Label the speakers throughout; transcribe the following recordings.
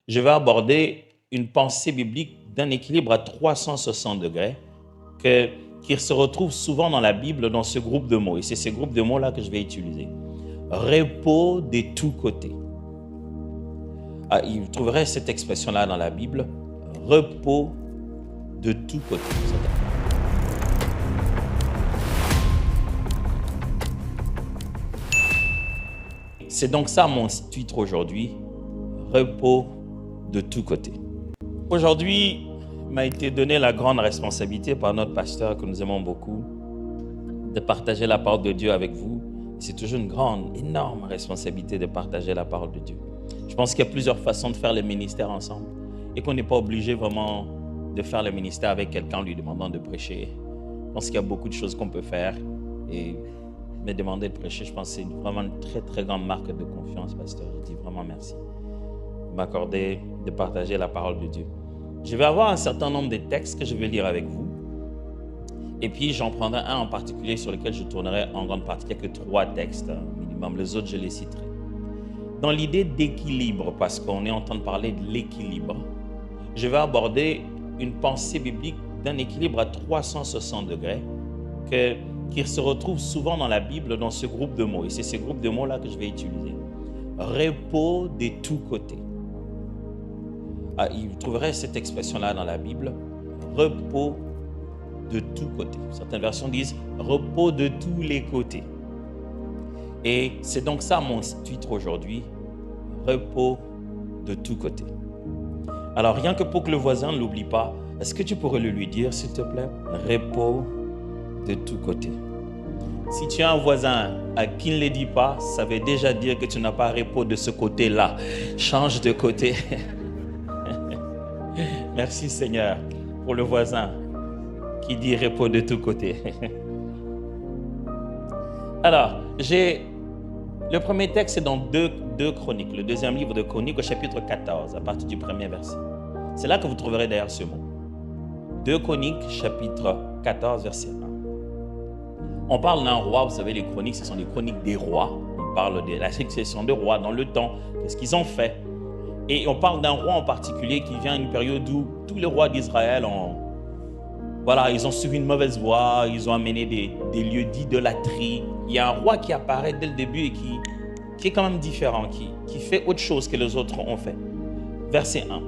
Speaker 1: je vais aborder une pensée biblique d'un équilibre à 360 degrés qui se retrouve souvent dans la Bible dans ce groupe de mots. Et c'est ce groupe de mots-là que je vais utiliser. Repos de tous côtés. Vous trouverez cette expression-là dans la Bible. Repos de tous côtés. C'est donc ça mon titre aujourd'hui. Repos de tous côtés. Aujourd'hui, m'a été donnée la grande responsabilité par notre pasteur que nous aimons beaucoup de partager la parole de Dieu avec vous. C'est toujours une grande, énorme responsabilité de partager la parole de Dieu. Je pense qu'il y a plusieurs façons de faire le ministère ensemble et qu'on n'est pas obligé vraiment de faire le ministère avec quelqu'un lui demandant de prêcher. Je pense qu'il y a beaucoup de choses qu'on peut faire et me demander de prêcher, je pense que c'est vraiment une très, très grande marque de confiance, pasteur. Je dis vraiment merci de m'accorder de partager la parole de Dieu. Je vais avoir un certain nombre de textes que je vais lire avec vous. Et puis, j'en prendrai un en particulier sur lequel je tournerai en grande partie. Il n'y a que 3 textes minimum. Les autres, je les citerai. Dans l'idée d'équilibre, parce qu'on est en train de parler de l'équilibre, je vais aborder une pensée biblique d'un équilibre à 360 degrés qui se retrouve souvent dans la Bible dans ce groupe de mots. Et c'est ce groupe de mots-là que je vais utiliser. Repos de tous côtés. Vous trouverez cette expression-là dans la Bible, repos de tous côtés. Certaines versions disent repos de tous les côtés. Et c'est donc ça mon titre aujourd'hui, repos de tous côtés. Alors rien que pour que le voisin ne l'oublie pas, est-ce que tu pourrais le lui dire s'il te plaît? Repos de tous côtés. Si tu as un voisin à qui ne le dit pas, ça veut déjà dire que tu n'as pas repos de ce côté-là. Change de côté. Merci Seigneur pour le voisin qui dit repos de tous côtés. Alors, le premier texte est dans 2 Chroniques, le deuxième livre de Chroniques au chapitre 14, à partir du premier verset. C'est là que vous trouverez d'ailleurs ce mot. 2 Chroniques, chapitre 14, verset 1. On parle d'un roi, vous savez, les chroniques, ce sont les chroniques des rois. On parle de la succession de rois dans le temps, qu'est-ce qu'ils ont fait. Et on parle d'un roi en particulier qui vient à une période où tous les rois d'Israël ils ont suivi une mauvaise voie, ils ont amené des lieux d'idolâtrie. Il y a un roi qui apparaît dès le début et qui est quand même différent, qui fait autre chose que les autres ont fait. Verset 1.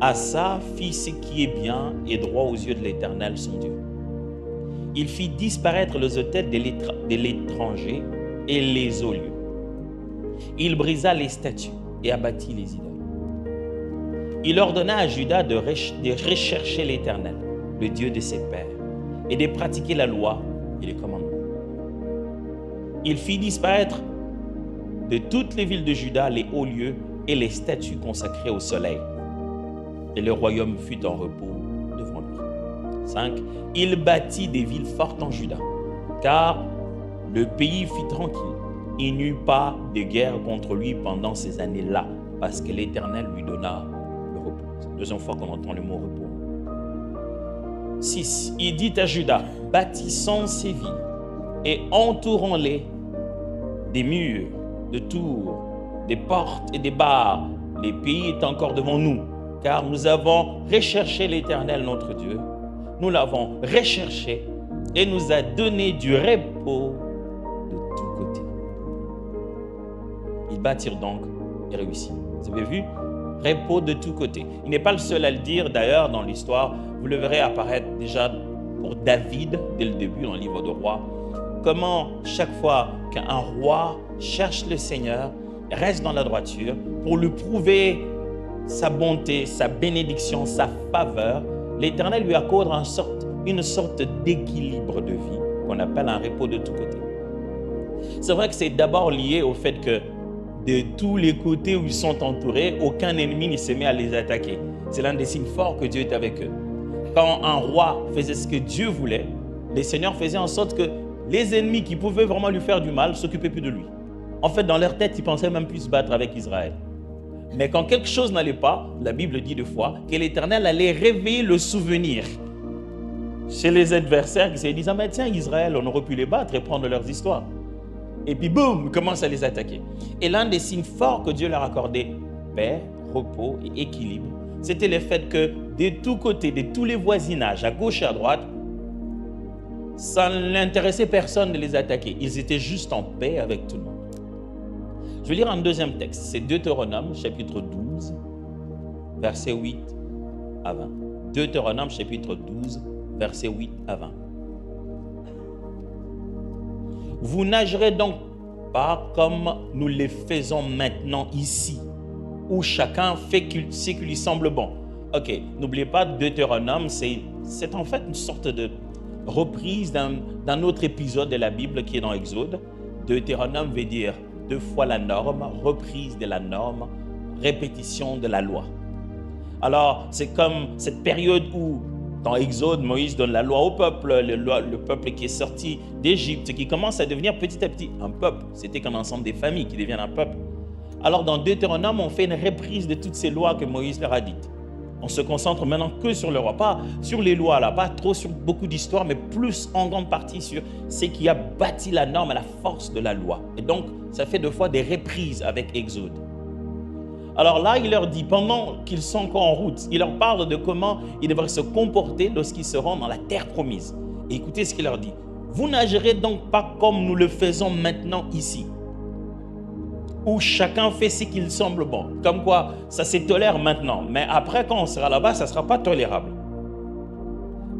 Speaker 1: Asa fit ce qui est bien et droit aux yeux de l'Éternel, son Dieu. Il fit disparaître les autels de l'étranger et les hauts lieux. Il brisa les statues et abattit les idoles. Il ordonna à Juda de rechercher l'Éternel, le Dieu de ses pères, et de pratiquer la loi et les commandements. Il fit disparaître de toutes les villes de Juda les hauts lieux et les statues consacrées au soleil. Et le royaume fut en repos devant lui. 5. Il bâtit des villes fortes en Juda, car le pays fut tranquille. Il n'y eut pas de guerre contre lui pendant ces années-là, parce que l'Éternel lui donna le repos. C'est la deuxième fois qu'on entend le mot repos. 6. Il dit à Juda, bâtissons ces villes et entourons-les des murs, de tours, des portes et des barres. Les pays est encore devant nous, car nous avons recherché l'Éternel notre Dieu. Nous l'avons recherché et nous a donné du repos de tous côtés. Ils bâtirent donc et réussirent. Vous avez vu? Repos de tous côtés. Il n'est pas le seul à le dire. D'ailleurs, dans l'histoire, vous le verrez apparaître déjà pour David, dès le début, dans le livre de Rois. Comment chaque fois qu'un roi cherche le Seigneur, reste dans la droiture, pour lui prouver sa bonté, sa bénédiction, sa faveur, l'Éternel lui accorde une sorte d'équilibre de vie qu'on appelle un repos de tous côtés. C'est vrai que c'est d'abord lié au fait que de tous les côtés où ils sont entourés, aucun ennemi ne se met à les attaquer. C'est l'un des signes forts que Dieu est avec eux. Quand un roi faisait ce que Dieu voulait, le Seigneur faisait en sorte que les ennemis qui pouvaient vraiment lui faire du mal ne s'occupaient plus de lui. En fait, dans leur tête, ils pensaient même plus se battre avec Israël. Mais quand quelque chose n'allait pas, la Bible dit des fois que l'Éternel allait réveiller le souvenir chez les adversaires qui se disaient, mais tiens, Israël, on aurait pu les battre et prendre leurs histoires. Et puis boum, il commence à les attaquer. Et l'un des signes forts que Dieu leur accordait, paix, repos et équilibre, c'était le fait que de tous côtés, de tous les voisinages, à gauche et à droite, ça n'intéressait personne de les attaquer. Ils étaient juste en paix avec tout le monde. Je vais lire un deuxième texte. C'est Deutéronome, chapitre 12, versets 8 à 20. Deutéronome, chapitre 12, versets 8 à 20. Vous nagerez donc pas comme nous le faisons maintenant ici, où chacun fait ce qui lui semble bon. Ok, n'oubliez pas, Deutéronome, c'est en fait une sorte de reprise d'un autre épisode de la Bible qui est dans Exode. Deutéronome veut dire 2 fois la norme, reprise de la norme, répétition de la loi. Alors, c'est comme cette période où, dans Exode, Moïse donne la loi au peuple, le peuple qui est sorti d'Égypte, qui commence à devenir petit à petit un peuple. C'était qu'un ensemble des familles qui deviennent un peuple. Alors, dans Deutéronome, on fait une reprise de toutes ces lois que Moïse leur a dites. On se concentre maintenant que sur le roi, pas sur les lois, là, pas trop sur beaucoup d'histoires, mais plus en grande partie sur ce qui a bâti la norme à la force de la loi. Et donc, ça fait 2 fois des reprises avec Exode. Alors là, il leur dit, pendant qu'ils sont encore en route, il leur parle de comment ils devraient se comporter lorsqu'ils seront dans la terre promise. Et écoutez ce qu'il leur dit. Vous nagerez donc pas comme nous le faisons maintenant ici, où chacun fait ce qu'il semble bon. Comme quoi, ça se tolère maintenant. Mais après, quand on sera là-bas, ça ne sera pas tolérable.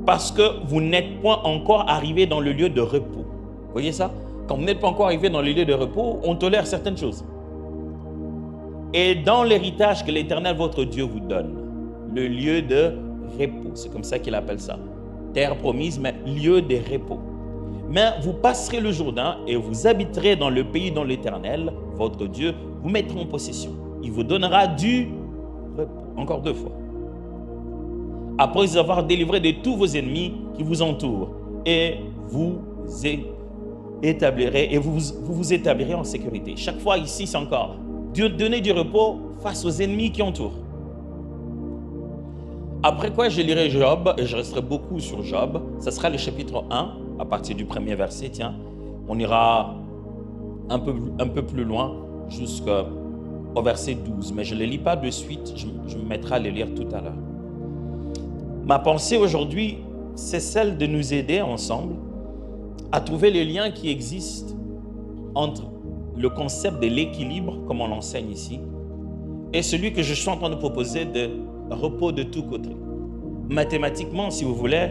Speaker 1: Parce que vous n'êtes pas encore arrivé dans le lieu de repos. Vous voyez ça? Quand vous n'êtes pas encore arrivé dans le lieu de repos, on tolère certaines choses. Et dans l'héritage que l'Éternel, votre Dieu, vous donne, le lieu de repos, c'est comme ça qu'il appelle ça. Terre promise, mais lieu de repos. Mais vous passerez le Jourdain et vous habiterez dans le pays dont l'Éternel, votre Dieu, vous mettra en possession. Il vous donnera du repos. Encore 2 fois. Après avoir délivré de tous vos ennemis qui vous entourent, et vous établirez, et vous établirez en sécurité. Chaque fois ici, c'est encore Dieu donner du repos face aux ennemis qui entourent. Après quoi, je lirai Job, et je resterai beaucoup sur Job. Ça sera le chapitre 1, à partir du 1er verset. Tiens, on ira un peu plus loin, jusqu'au verset 12. Mais je ne le lis pas de suite, je me mettrai à le lire tout à l'heure. Ma pensée aujourd'hui, c'est celle de nous aider ensemble à trouver les liens qui existent entre le concept de l'équilibre, comme on l'enseigne ici, et celui que je suis en train de proposer de repos de tous côtés. Mathématiquement, si vous voulez,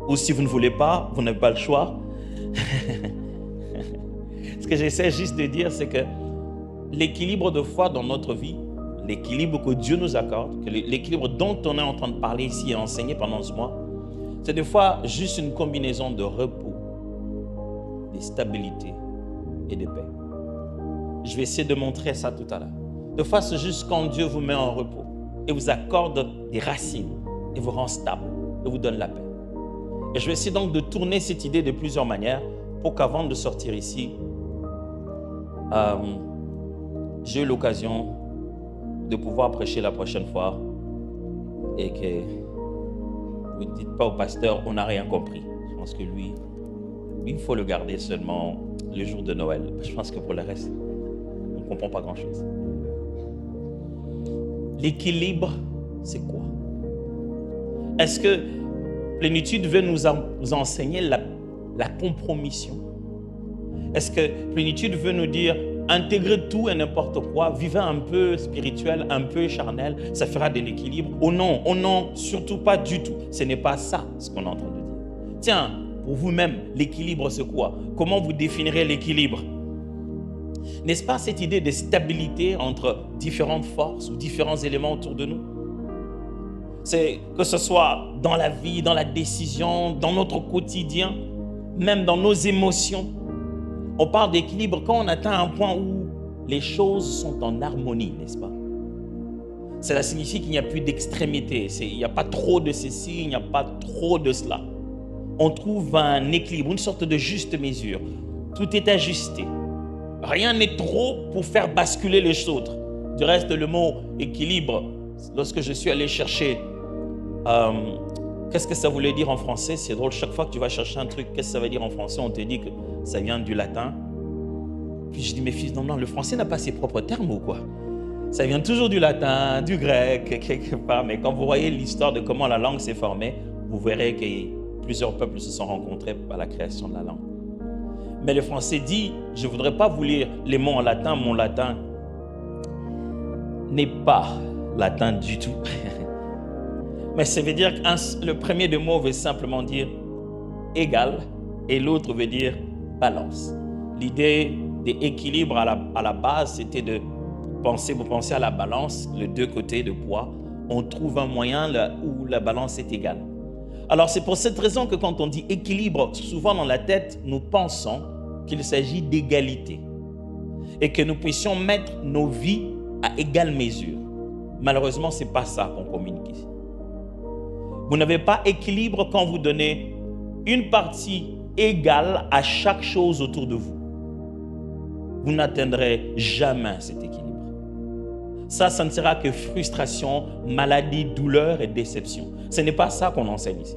Speaker 1: ou si vous ne voulez pas, vous n'avez pas le choix. Ce que j'essaie juste de dire, c'est que l'équilibre de foi dans notre vie, l'équilibre que Dieu nous accorde, que l'équilibre dont on est en train de parler ici et enseigner pendant ce mois, c'est des fois juste une combinaison de repos, de stabilité et de paix. Je vais essayer de montrer ça tout à l'heure. Des fois, c'est juste quand Dieu vous met en repos et vous accorde des racines et vous rend stable et vous donne la paix. Et je vais essayer donc de tourner cette idée de plusieurs manières pour qu'avant de sortir ici, j'ai eu l'occasion de pouvoir prêcher la prochaine fois et que vous ne dites pas au pasteur, on n'a rien compris. Je pense que lui, il faut le garder seulement le jour de Noël. Je pense que pour le reste, on ne comprend pas grand-chose. L'équilibre, c'est quoi? Est-ce que plénitude veut nous enseigner la compromission? Est-ce que plénitude veut nous dire intégrer tout et n'importe quoi, vivre un peu spirituel, un peu charnel, ça fera de l'équilibre? Oh non, surtout pas du tout. Ce n'est pas ça ce qu'on est en train de dire. Tiens, pour vous-même, l'équilibre c'est quoi? Comment vous définirez l'équilibre? N'est-ce pas cette idée de stabilité entre différentes forces ou différents éléments autour de nous? C'est que ce soit dans la vie, dans la décision, dans notre quotidien, même dans nos émotions. On parle d'équilibre quand on atteint un point où les choses sont en harmonie, n'est-ce pas? Cela signifie qu'il n'y a plus d'extrémité. Il n'y a pas trop de ceci, il n'y a pas trop de cela. On trouve un équilibre, une sorte de juste mesure. Tout est ajusté. Rien n'est trop pour faire basculer les autres. Du reste, le mot équilibre, lorsque je suis allé chercher qu'est-ce que ça voulait dire en français? C'est drôle, chaque fois que tu vas chercher un truc, qu'est-ce que ça veut dire en français? On te dit que ça vient du latin. Puis je dis, mes fils, non, le français n'a pas ses propres termes ou quoi? Ça vient toujours du latin, du grec, quelque part. Mais quand vous voyez l'histoire de comment la langue s'est formée, vous verrez que plusieurs peuples se sont rencontrés à la création de la langue. Mais le français dit, je ne voudrais pas vous lire les mots en latin, mon latin n'est pas latin du tout. Mais ça veut dire que le premier des mots veut simplement dire égal et l'autre veut dire balance. L'idée d'équilibre à la base, c'était de penser, vous pensez à la balance, les deux côtés de poids, on trouve un moyen où la balance est égale. Alors c'est pour cette raison que quand on dit équilibre, souvent dans la tête, nous pensons qu'il s'agit d'égalité et que nous puissions mettre nos vies à égale mesure. Malheureusement, ce n'est pas ça qu'on communique ici. Vous n'avez pas équilibre quand vous donnez une partie égale à chaque chose autour de vous. Vous n'atteindrez jamais cet équilibre. Ça ne sera que frustration, maladie, douleur et déception. Ce n'est pas ça qu'on enseigne ici.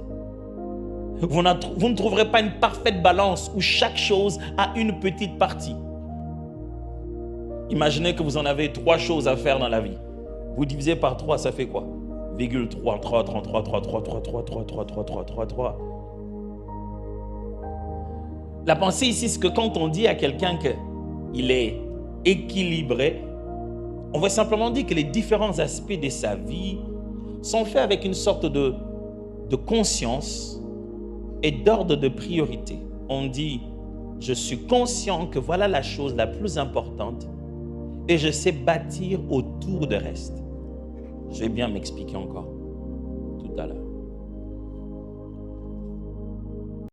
Speaker 1: Vous ne trouverez pas une parfaite balance où chaque chose a une petite partie. Imaginez que vous en avez 3 choses à faire dans la vie. Vous divisez par 3, ça fait quoi? 3, 3, 3, 3, 3, 3, 3, 3, 3, 3, 3, 3, 3, 3. La pensée ici, c'est que quand on dit à quelqu'un qu'il est équilibré, on veut simplement dire que les différents aspects de sa vie sont faits avec une sorte de conscience et d'ordre de priorité. On dit, je suis conscient que voilà la chose la plus importante et je sais bâtir autour de reste. Je vais bien m'expliquer encore tout à l'heure.